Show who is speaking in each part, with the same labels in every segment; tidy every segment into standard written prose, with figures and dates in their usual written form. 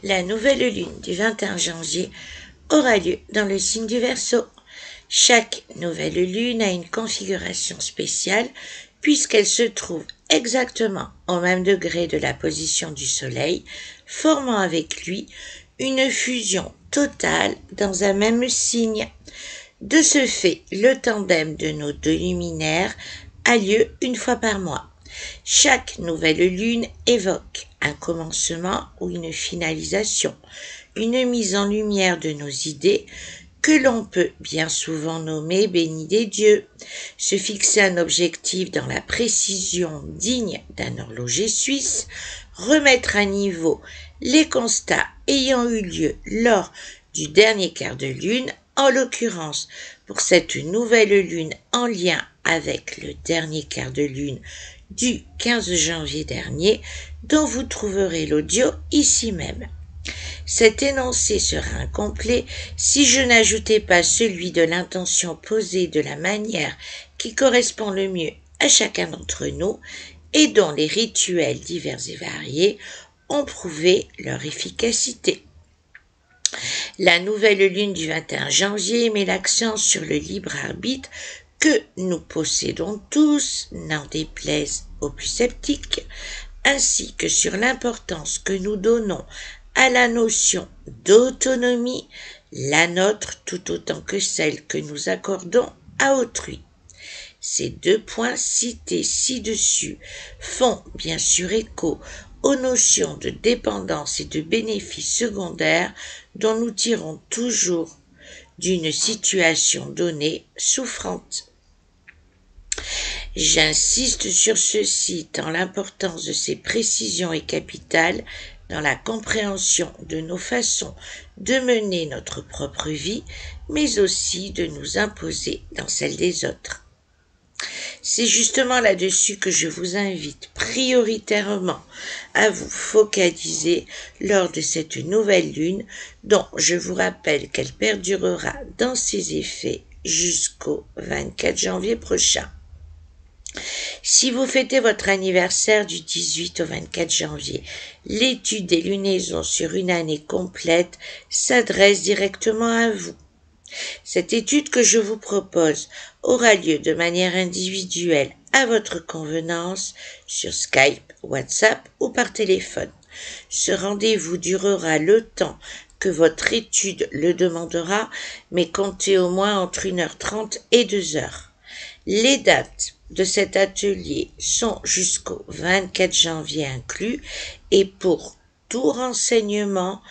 Speaker 1: La nouvelle lune du 21 janvier aura lieu dans le signe du Verseau. Chaque nouvelle lune a une configuration spéciale puisqu'elle se trouve exactement au même degré de la position du Soleil, formant avec lui une fusion totale dans un même signe. De ce fait, le tandem de nos deux luminaires a lieu une fois par mois. Chaque nouvelle lune évoque un commencement ou une finalisation, une mise en lumière de nos idées que l'on peut bien souvent nommer bénie des dieux, se fixer un objectif dans la précision digne d'un horloger suisse, remettre à niveau les constats ayant eu lieu lors du dernier quart de lune, en l'occurrence pour cette nouvelle lune en lien avec le dernier quart de lune du 15 janvier dernier, dont vous trouverez l'audio ici même. Cet énoncé sera incomplet si je n'ajoutais pas celui de l'intention posée de la manière qui correspond le mieux à chacun d'entre nous et dont les rituels divers et variés ont prouvé leur efficacité. La nouvelle lune du 21 janvier met l'accent sur le libre arbitre que nous possédons tous, n'en déplaise aux plus sceptiques, ainsi que sur l'importance que nous donnons à la notion d'autonomie, la nôtre tout autant que celle que nous accordons à autrui. Ces deux points cités ci-dessus font bien sûr écho aux notions de dépendance et de bénéfice secondaire dont nous tirons toujours d'une situation donnée souffrante. J'insiste sur ceci tant l'importance de ces précisions est capitale dans la compréhension de nos façons de mener notre propre vie, mais aussi de nous imposer dans celle des autres. C'est justement là-dessus que je vous invite prioritairement à vous focaliser lors de cette nouvelle lune dont je vous rappelle qu'elle perdurera dans ses effets jusqu'au 24 janvier prochain. Si vous fêtez votre anniversaire du 18 au 24 janvier, l'étude des lunaisons sur une année complète s'adresse directement à vous. Cette étude que je vous propose aura lieu de manière individuelle à votre convenance sur Skype, WhatsApp ou par téléphone. Ce rendez-vous durera le temps que votre étude le demandera, mais comptez au moins entre 1h30 et 2h. Les dates de cet atelier sont jusqu'au 24 janvier inclus et pour tout renseignement,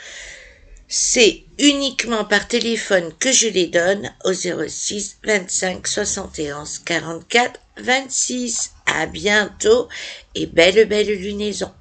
Speaker 1: c'est uniquement par téléphone que je les donne au 06 25 71 44 26. À bientôt et belle lunaison.